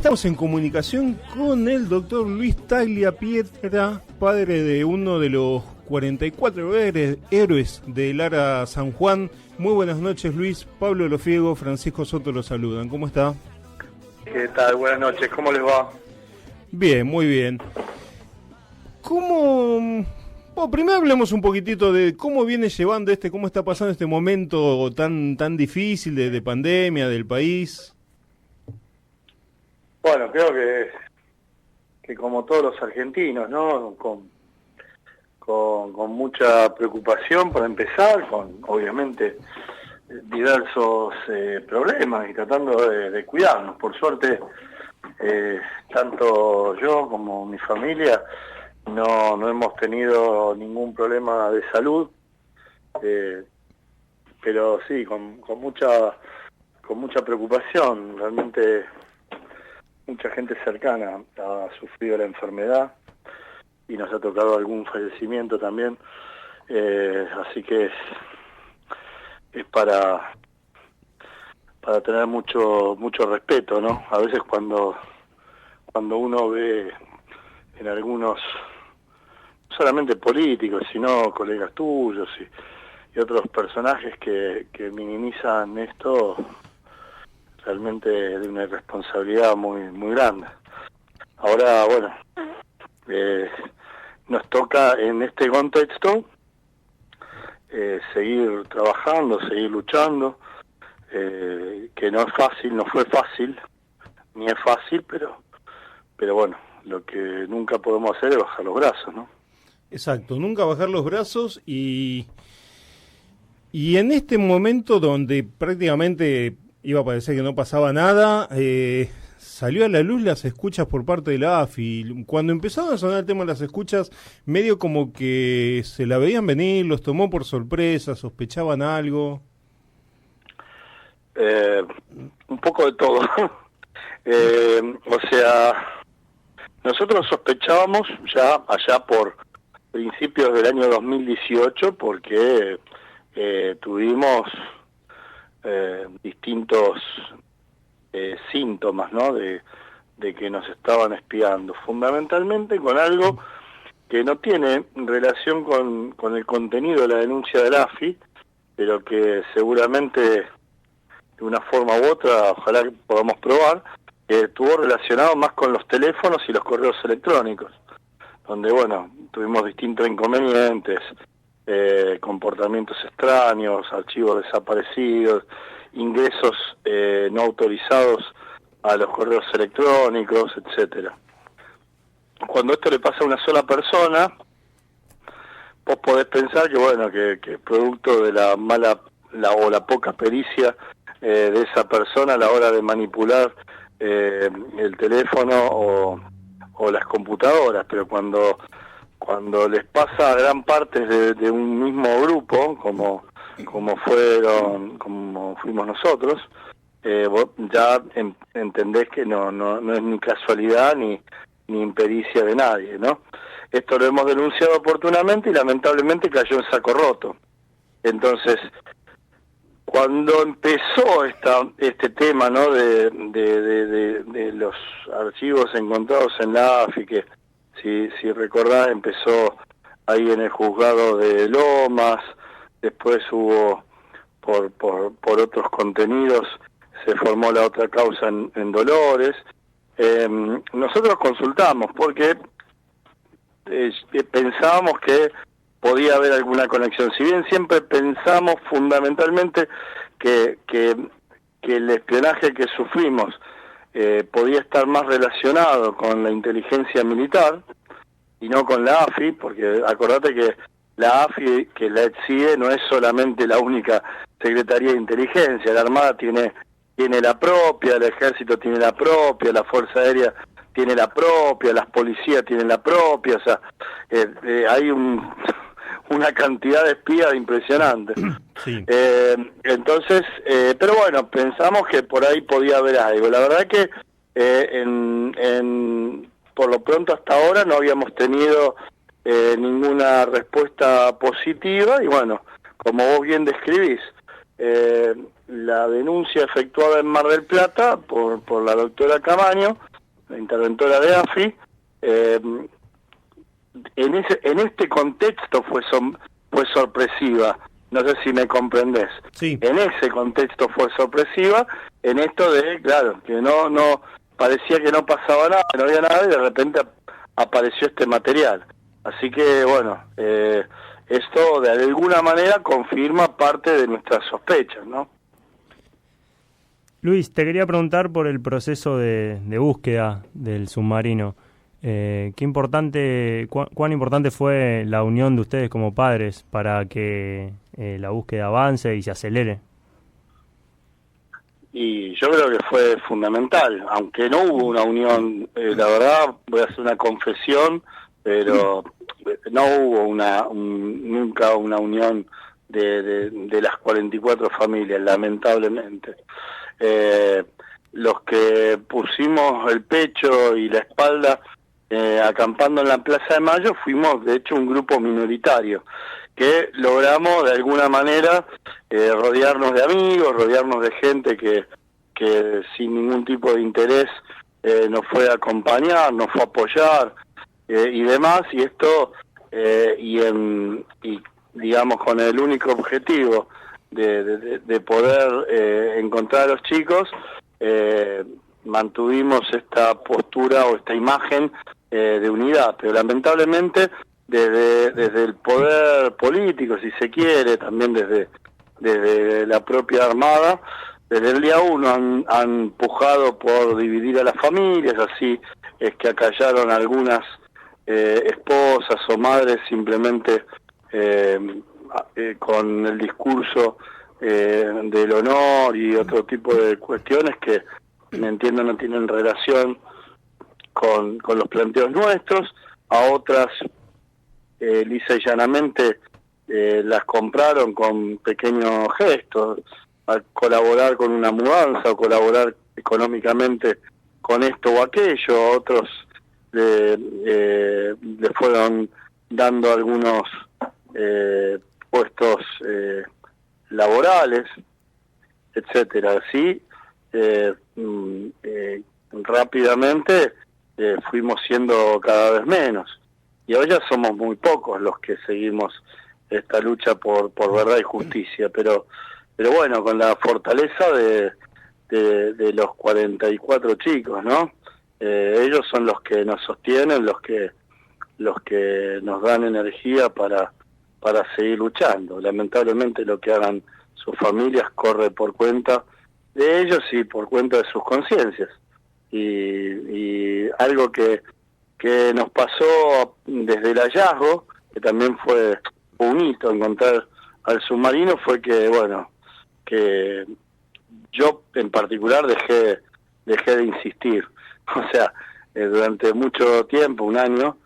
estamos en comunicación con el doctor Luis Tagliapietra, padre de uno de los 44 héroes del ARA San Juan. Muy buenas noches, Luis. Pablo Lofiego, Francisco Soto los saludan. ¿Cómo está? ¿Qué tal? Buenas noches. ¿Cómo les va? Bien, muy bien. Bueno, primero hablemos un poquitito de cómo viene llevando cómo está pasando este momento tan difícil de pandemia del país. Bueno, creo que como todos los argentinos, ¿no? Con mucha preocupación para empezar, con obviamente diversos problemas y tratando de cuidarnos. Por suerte, tanto yo como mi familia no hemos tenido ningún problema de salud, pero sí, con mucha preocupación. Realmente mucha gente cercana ha sufrido la enfermedad y nos ha tocado algún fallecimiento también, así que es para tener mucho respeto, ¿no? A veces cuando uno ve en algunos, no solamente políticos, sino colegas tuyos y otros personajes que minimizan esto, realmente de una irresponsabilidad muy grande. Ahora, bueno, nos toca en este contexto seguir trabajando, seguir luchando, que no es fácil, no fue fácil, ni es fácil, pero bueno, lo que nunca podemos hacer es bajar los brazos, ¿no? Exacto, nunca bajar los brazos y en este momento donde prácticamente iba a parecer que no pasaba nada, salió a la luz las escuchas por parte de la AFI. Cuando empezaron a sonar el tema de las escuchas, medio como que se la veían venir, los tomó por sorpresa, sospechaban algo. Un poco de todo. O sea, nosotros sospechábamos ya allá por principios del año 2018 porque tuvimos distintos síntomas, ¿no? de que nos estaban espiando, fundamentalmente con algo que no tiene relación con el contenido de la denuncia del AFI, pero que seguramente de una forma u otra, ojalá que podamos probar, que estuvo relacionado más con los teléfonos y los correos electrónicos, donde, bueno, tuvimos distintos inconvenientes, comportamientos extraños, archivos desaparecidos, ingresos no autorizados a los correos electrónicos, etcétera. Cuando esto le pasa a una sola persona, vos podés pensar que, bueno, que producto de la mala o la poca pericia de esa persona a la hora de manipular el teléfono o las computadoras, pero cuando les pasa a gran parte de un mismo grupo, como fuimos nosotros, vos ya entendés que no es ni casualidad ni impericia de nadie, ¿no? Esto lo hemos denunciado oportunamente y lamentablemente cayó en saco roto. Entonces, cuando empezó este tema, ¿no? de los archivos encontrados en la AFI, que si recordás empezó ahí en el juzgado de Lomas, después hubo por otros contenidos, se formó la otra causa en Dolores. Nosotros consultamos porque pensábamos que podía haber alguna conexión. Si bien siempre pensamos fundamentalmente que el espionaje que sufrimos podía estar más relacionado con la inteligencia militar y no con la AFI, porque acordate que la AFI, que la ETSIE, no es solamente la única Secretaría de Inteligencia. La Armada tiene la propia, el Ejército tiene la propia, la Fuerza Aérea tiene la propia, las policías tienen la propia, o sea, hay una cantidad de espías impresionante. Sí. Entonces, pero bueno, pensamos que por ahí podía haber algo. La verdad que por lo pronto hasta ahora no habíamos tenido ninguna respuesta positiva y bueno, como vos bien describís, la denuncia efectuada en Mar del Plata por la doctora Camaño la interventora de AFI, en este contexto fue sorpresiva. No sé si me comprendés. Sí. En ese contexto fue sorpresiva, en esto de, claro, que no parecía que no pasaba nada, no había nada, y de repente apareció este material. Así que, bueno, esto de alguna manera confirma parte de nuestras sospechas, ¿no? Luis, te quería preguntar por el proceso de búsqueda del submarino. ¿Cuán importante fue la unión de ustedes como padres para que la búsqueda avance y se acelere? Y yo creo que fue fundamental, aunque no hubo una unión, la verdad, voy a hacer una confesión, pero no hubo nunca una unión de las 44 familias, lamentablemente. Los que pusimos el pecho y la espalda acampando en la Plaza de Mayo fuimos de hecho un grupo minoritario que logramos de alguna manera rodearnos de amigos, rodearnos de gente que sin ningún tipo de interés nos fue a acompañar, nos fue a apoyar y demás, y esto y digamos con el único objetivo de poder encontrar a los chicos, mantuvimos esta postura o esta imagen de unidad, pero lamentablemente desde el poder político, si se quiere, también desde la propia Armada, desde el día 1 han pujado por dividir a las familias, así es que acallaron algunas esposas o madres simplemente con el discurso del honor y otro tipo de cuestiones que me entiendo no tienen relación con los planteos nuestros. A otras lisa y llanamente las compraron con pequeños gestos, a colaborar con una mudanza o colaborar económicamente con esto o aquello. A otros le fueron dando algunos puestos laborales, etcétera. Así rápidamente fuimos siendo cada vez menos, y hoy ya somos muy pocos los que seguimos esta lucha por verdad y justicia, pero bueno, con la fortaleza de los 44 chicos, ¿no? Ellos son los que nos sostienen, los que nos dan energía para seguir luchando. Lamentablemente lo que hagan sus familias corre por cuenta de ellos y por cuenta de sus conciencias. Y algo que nos pasó desde el hallazgo, que también fue un hito encontrar al submarino, fue que, bueno, que yo en particular dejé de insistir. O sea, durante mucho tiempo, un año,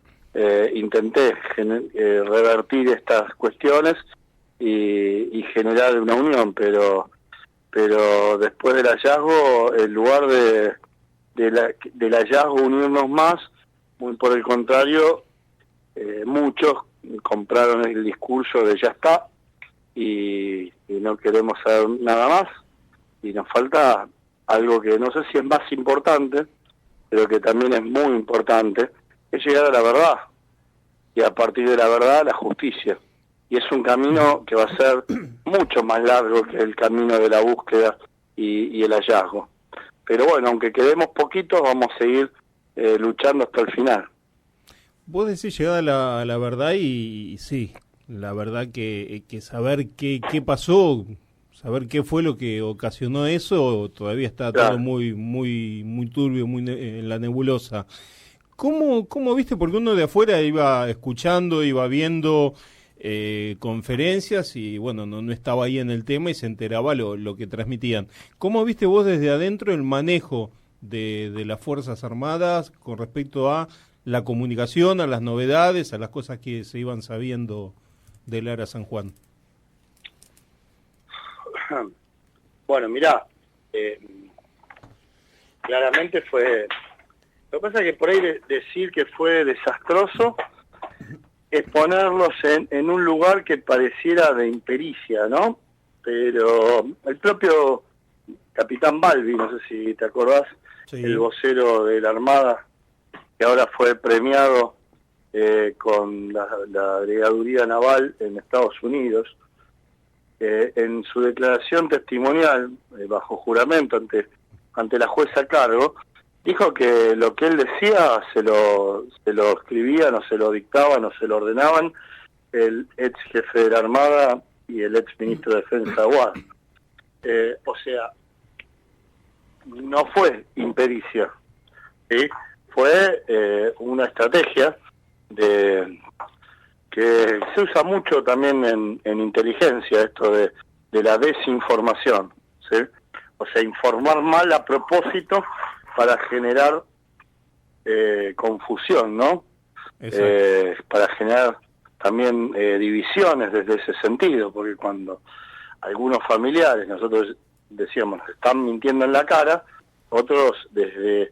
intenté revertir estas cuestiones y generar una unión, pero después del hallazgo, en lugar del hallazgo unirnos más, muy por el contrario, muchos compraron el discurso de ya está y no queremos saber nada más, y nos falta algo que no sé si es más importante, pero que también es muy importante, es llegar a la verdad, y a partir de la verdad la justicia. Y es un camino que va a ser mucho más largo que el camino de la búsqueda y el hallazgo. Pero bueno, aunque quedemos poquitos, vamos a seguir luchando hasta el final. Vos decís llegar a la verdad y sí, la verdad que saber qué pasó, saber qué fue lo que ocasionó eso, todavía está claro. Todo muy turbio, muy en la nebulosa. ¿Cómo viste? Porque uno de afuera iba escuchando, iba viendo conferencias y bueno, no estaba ahí en el tema y se enteraba lo que transmitían. ¿Cómo viste vos desde adentro el manejo de las Fuerzas Armadas con respecto a la comunicación, a las novedades, a las cosas que se iban sabiendo del Ara San Juan? Bueno, mirá, claramente fue... Lo que pasa es que por ahí decir que fue desastroso es ponerlos en un lugar que pareciera de impericia, ¿no? Pero el propio capitán Balbi, no sé si te acordás, Sí. el vocero de la Armada, que ahora fue premiado con la Brigaduría Naval en Estados Unidos, en su declaración testimonial, bajo juramento ante la jueza a cargo, dijo que lo que él decía se lo escribían o se lo dictaban o se lo ordenaban el ex jefe de la Armada y el ex ministro de Defensa Aguad. O sea, no fue impericia, ¿sí? Fue una estrategia que se usa mucho también en inteligencia, esto de la desinformación, ¿sí? O sea, informar mal a propósito para generar confusión, ¿no? Para generar también divisiones desde ese sentido, porque cuando algunos familiares, nosotros decíamos, están mintiendo en la cara, otros desde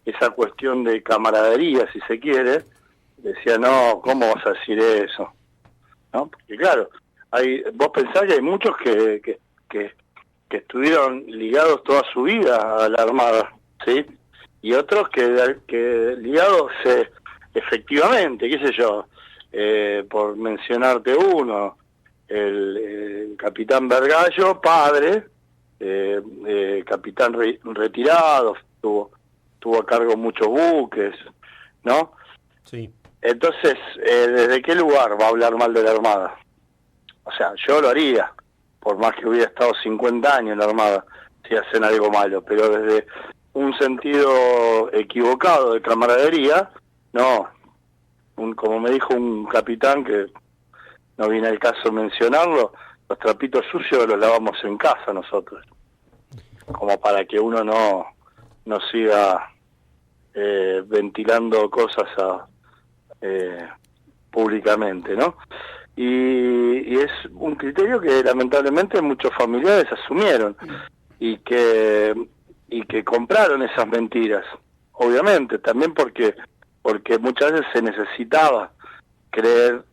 esa cuestión de camaradería, si se quiere, decían, no, ¿cómo vas a decir eso? ¿No? Porque claro, vos pensás que hay muchos que estuvieron ligados toda su vida a la Armada, ¿sí? Y otros que ligados efectivamente, qué sé yo, por mencionarte uno, el capitán Vergallo, padre, capitán retirado, tuvo a cargo muchos buques, ¿no? Sí. Entonces, ¿desde qué lugar va a hablar mal de la Armada? O sea, yo lo haría, por más que hubiera estado 50 años en la Armada, si hacen algo malo, pero desde un sentido equivocado de camaradería, no. Como me dijo un capitán, que no viene al caso mencionarlo, los trapitos sucios los lavamos en casa nosotros, como para que uno no siga ventilando cosas públicamente, ¿no? Y es un criterio que lamentablemente muchos familiares asumieron y que compraron esas mentiras, obviamente, también porque muchas veces se necesitaba creer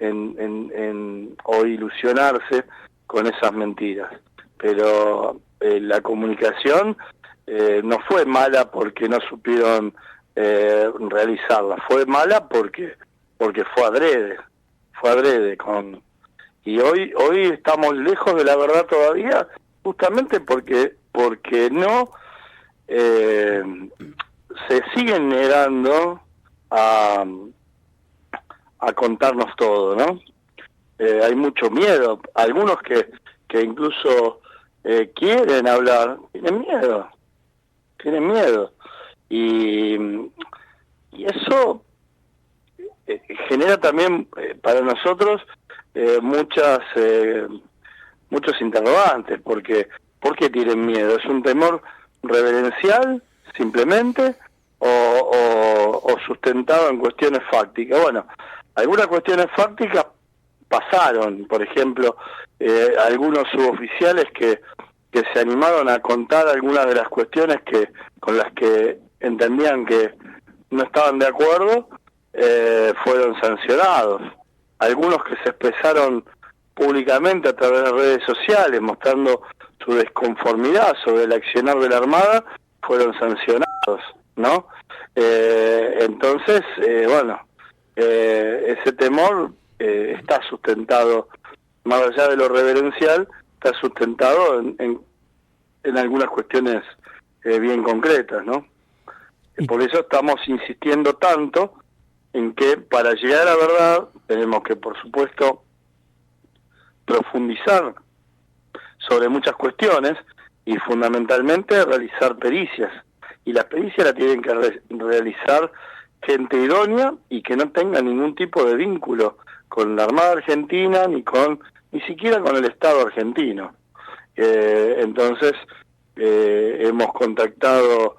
o ilusionarse con esas mentiras, pero la comunicación no fue mala porque no supieron realizarla, fue mala porque fue adrede y hoy estamos lejos de la verdad todavía, justamente porque no se siguen negando a contarnos todo, ¿no? Hay mucho miedo, algunos que incluso quieren hablar, tienen miedo y eso genera también para nosotros muchos interrogantes, porque ¿por qué tienen miedo? ¿Es un temor reverencial simplemente o sustentado en cuestiones fácticas? Bueno, algunas cuestiones fácticas pasaron, por ejemplo, algunos suboficiales que se animaron a contar algunas de las cuestiones con las que entendían que no estaban de acuerdo, fueron sancionados. Algunos que se expresaron públicamente a través de redes sociales mostrando su desconformidad sobre el accionar de la Armada fueron sancionados, ¿no? Entonces, ese temor está sustentado, más allá de lo reverencial, está sustentado en algunas cuestiones bien concretas, ¿no? Por eso estamos insistiendo tanto en que para llegar a la verdad tenemos que, por supuesto, profundizar sobre muchas cuestiones y fundamentalmente realizar pericias. Y las pericias las tienen que realizar gente idónea y que no tenga ningún tipo de vínculo con la Armada Argentina ni siquiera con el Estado argentino. Entonces hemos contactado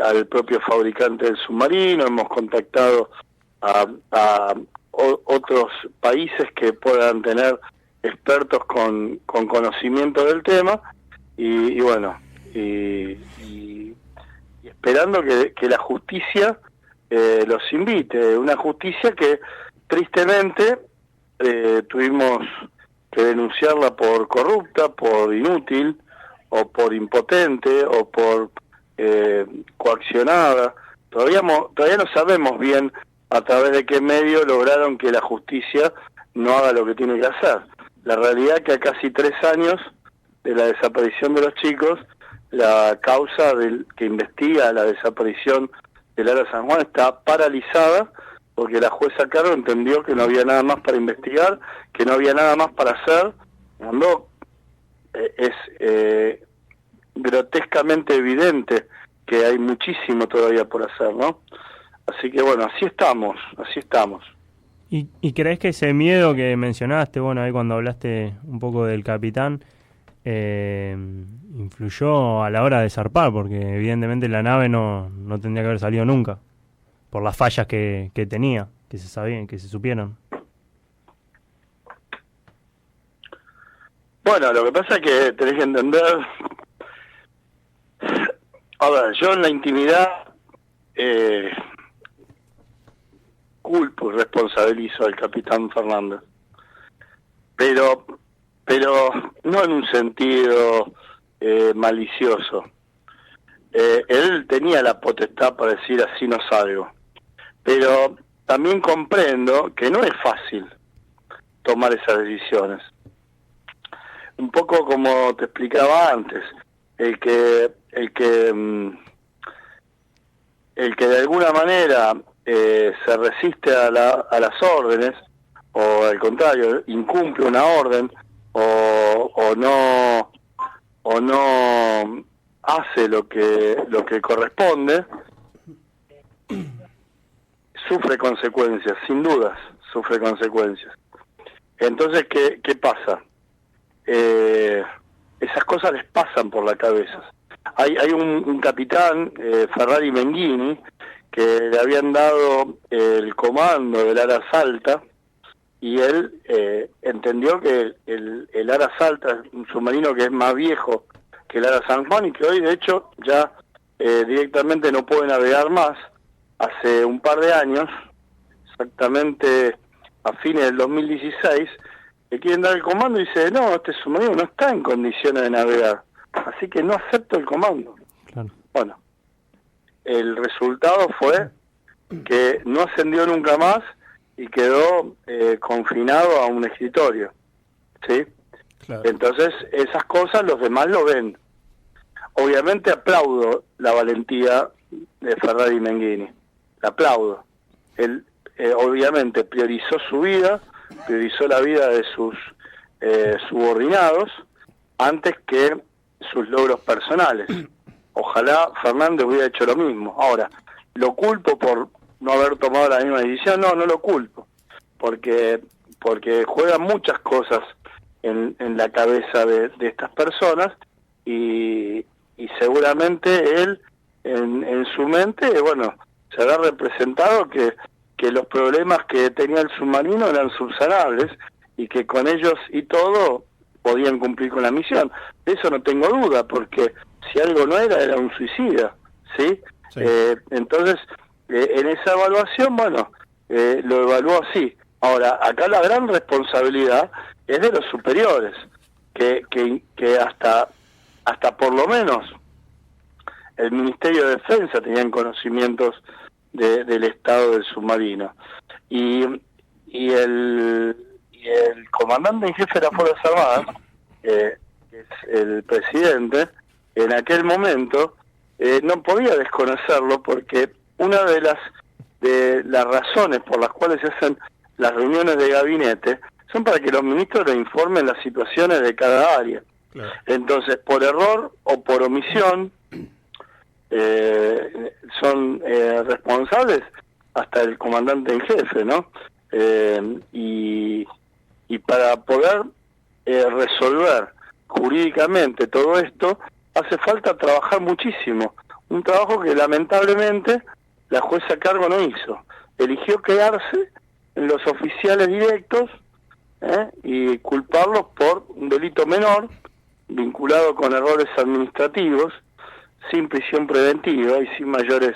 al propio fabricante del submarino, hemos contactado a otros países que puedan tener expertos con conocimiento del tema y esperando que la justicia los invite, una justicia que tristemente tuvimos que denunciarla por corrupta, por inútil o por impotente o por coaccionada. Todavía no sabemos bien a través de qué medio lograron que la justicia no haga lo que tiene que hacer. La realidad es que a casi 3 años de la desaparición de los chicos, la causa que investiga la desaparición del Lara San Juan está paralizada porque la jueza Cargo entendió que no había nada más para investigar, que no había nada más para hacer, cuando es grotescamente evidente que hay muchísimo todavía por hacer, ¿no? Así que bueno, así estamos. ¿Y crees que ese miedo que mencionaste, bueno, ahí cuando hablaste un poco del capitán, influyó a la hora de zarpar? Porque evidentemente la nave no tendría que haber salido nunca, por las fallas que tenía, que se sabían, que se supieron. Bueno, lo que pasa es que tenés que entender... A ver, yo en la intimidad culpo y responsabilizo al capitán Fernández, pero no en un sentido malicioso. Él tenía la potestad para decir así no salgo, pero también comprendo que no es fácil tomar esas decisiones. Un poco como te explicaba antes, el que de alguna manera se resiste a las órdenes, o al contrario, incumple una orden, o no hace lo que corresponde, sufre consecuencias, sin dudas, sufre consecuencias. Entonces, ¿qué pasa? Esas cosas les pasan por la cabeza. Hay un capitán, Ferrari Menghini, que le habían dado el comando del Ara Salta, y él entendió que el Ara Salta es un submarino que es más viejo que el Ara San Juan y que hoy de hecho ya directamente no puede navegar más. Hace un par de años, exactamente a fines del 2016, le quieren dar el comando y dice, no, este submarino no está en condiciones de navegar, así que no acepto el comando. Claro. Bueno, el resultado fue que no ascendió nunca más y quedó confinado a un escritorio, ¿sí? Claro. Entonces, esas cosas los demás lo ven. Obviamente aplaudo la valentía de Ferrari Menghini, la aplaudo. Él obviamente priorizó su vida, priorizó la vida de sus subordinados antes que sus logros personales. Ojalá Fernández hubiera hecho lo mismo. Ahora, ¿lo culpo por no haber tomado la misma decisión? No lo culpo, porque juegan muchas cosas en la cabeza de estas personas y seguramente él en su mente, bueno, se habrá representado que los problemas que tenía el submarino eran subsanables y que con ellos y todo podían cumplir con la misión. De eso no tengo duda, porque si algo no era un suicida, ¿sí? Sí. Entonces, en esa evaluación, bueno, lo evaluó así. Ahora, acá la gran responsabilidad es de los superiores, que hasta por lo menos el Ministerio de Defensa tenían conocimientos del estado del submarino. Y el comandante en jefe de las Fuerzas Armadas, que es el presidente, en aquel momento no podía desconocerlo, porque una de las razones por las cuales se hacen las reuniones de gabinete son para que los ministros le informen las situaciones de cada área. Claro. Entonces, por error o por omisión, son responsables hasta el comandante en jefe, ¿no? Y para poder resolver jurídicamente todo esto, hace falta trabajar muchísimo. Un trabajo que lamentablemente la jueza Cargo no hizo. Eligió quedarse en los oficiales directos y culparlos por un delito menor vinculado con errores administrativos, sin prisión preventiva y sin mayores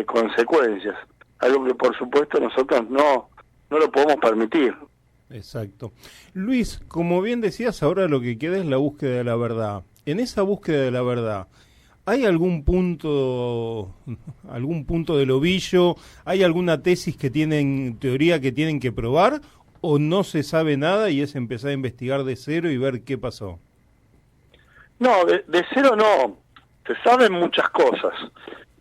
consecuencias. Algo que por supuesto nosotros no lo podemos permitir. Exacto. Luis, como bien decías, ahora lo que queda es la búsqueda de la verdad. En esa búsqueda de la verdad, ¿Hay algún punto del ovillo? ¿Hay alguna tesis que tienen, teoría que tienen que probar? ¿O no se sabe nada y es empezar a investigar de cero y ver qué pasó? No, de cero no. Se saben muchas cosas,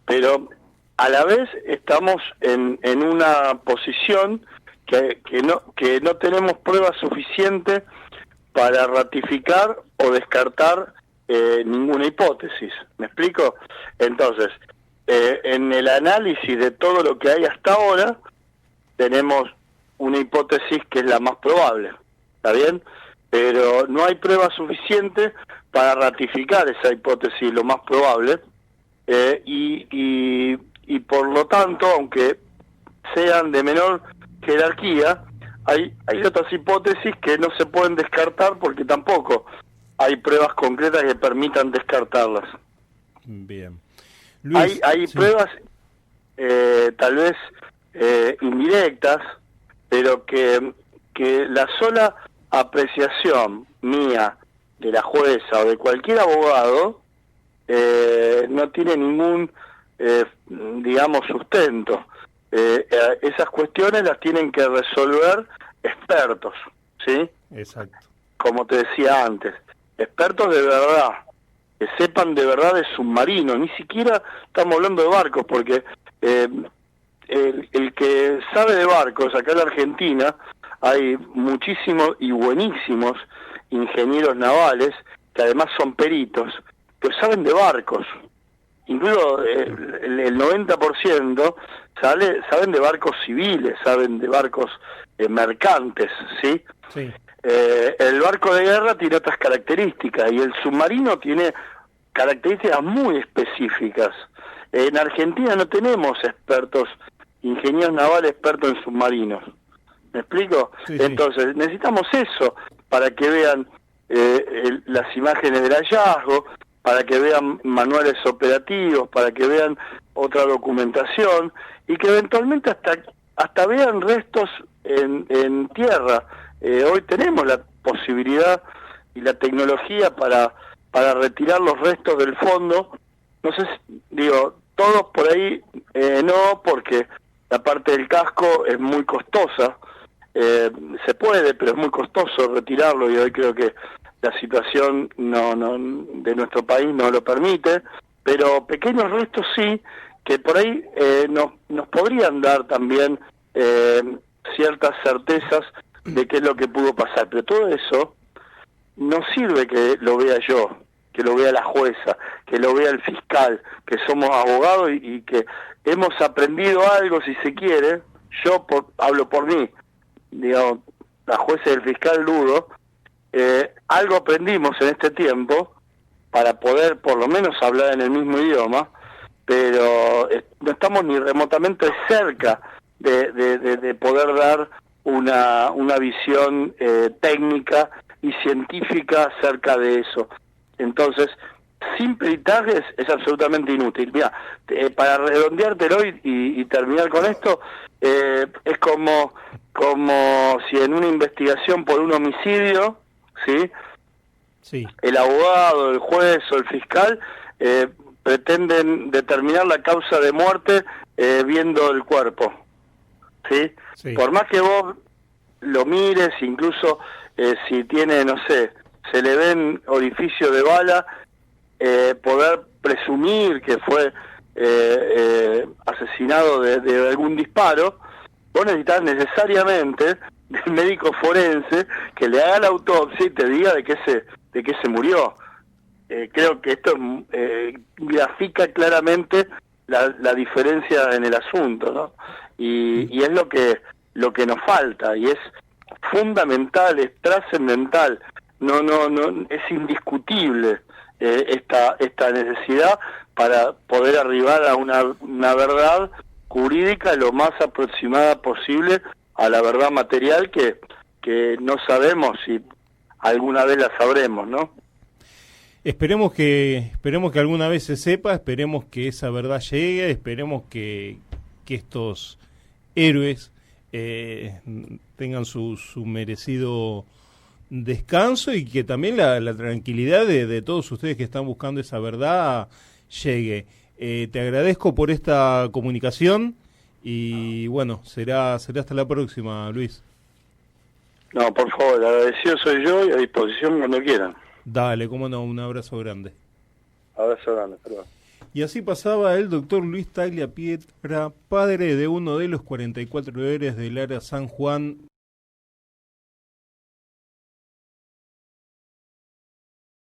pero a la vez estamos en una posición que no tenemos pruebas suficientes para ratificar o descartar ninguna hipótesis. ¿Me explico? Entonces, en el análisis de todo lo que hay hasta ahora, tenemos una hipótesis que es la más probable, ¿está bien? Pero no hay pruebas suficientes para ratificar esa hipótesis lo más probable, y por lo tanto, aunque sean de menor jerarquía, hay otras hipótesis que no se pueden descartar porque tampoco hay pruebas concretas que permitan descartarlas. Bien. Luis, hay sí. pruebas tal vez indirectas, pero que la sola apreciación mía de la jueza o de cualquier abogado no tiene ningún digamos sustento. Esas cuestiones las tienen que resolver expertos, ¿sí? Exacto. Como te decía antes, expertos de verdad, que sepan de verdad de submarinos. Ni siquiera estamos hablando de barcos, porque el que sabe de barcos acá en la Argentina, hay muchísimos y buenísimos ingenieros navales que además son peritos, que saben de barcos. Incluso el 90% saben de barcos civiles, saben de barcos mercantes, ¿sí? Sí. El barco de guerra tiene otras características y el submarino tiene características muy específicas. En Argentina no tenemos expertos, ingenieros navales expertos en submarinos. ¿Me explico? Sí, Entonces, necesitamos eso para que vean las imágenes del hallazgo, para que vean manuales operativos, para que vean otra documentación y que eventualmente hasta vean restos en tierra. Hoy tenemos la posibilidad y la tecnología para retirar los restos del fondo. No sé, todos por ahí no, porque la parte del casco es muy costosa. Se puede, pero es muy costoso retirarlo y hoy creo que la situación de nuestro país no lo permite, pero pequeños restos sí, que por ahí nos podrían dar también ciertas certezas de qué es lo que pudo pasar, pero todo eso no sirve que lo vea yo, que lo vea la jueza, que lo vea el fiscal, que somos abogados y que hemos aprendido algo, si se quiere. Yo hablo por mí, la jueza y el fiscal dudo, algo aprendimos en este tiempo para poder por lo menos hablar en el mismo idioma, pero no estamos ni remotamente cerca de poder dar una visión técnica y científica acerca de eso. Entonces, sin peritajes es absolutamente inútil. Mira, para redondeártelo y terminar con esto, es como si en una investigación por un homicidio, ¿sí? Sí. El abogado, el juez o el fiscal pretenden determinar la causa de muerte viendo el cuerpo, ¿sí? Sí. Por más que vos lo mires, incluso si tiene, no sé, se le ven orificios de bala, poder presumir que fue asesinado de algún disparo, vos necesitas necesariamente del médico forense que le haga la autopsia y te diga de qué se murió. Creo que esto grafica claramente la diferencia en el asunto, ¿no? Y es lo que nos falta, y es fundamental, es trascendental, no es indiscutible esta necesidad para poder arribar a una verdad jurídica lo más aproximada posible a la verdad material que no sabemos si alguna vez la sabremos, ¿no? Esperemos que alguna vez se sepa, esperemos que esa verdad llegue, esperemos que estos héroes tengan su merecido descanso y que también la tranquilidad de todos ustedes que están buscando esa verdad llegue. Te agradezco por esta comunicación y bueno, será hasta la próxima, Luis. No, por favor, agradecido soy yo y a disposición cuando quieran. Dale, cómo no, un abrazo grande. Abrazo grande, perdón. Y así pasaba el doctor Luis Tagliapietra, padre de uno de los 44 héroes del Ara San Juan.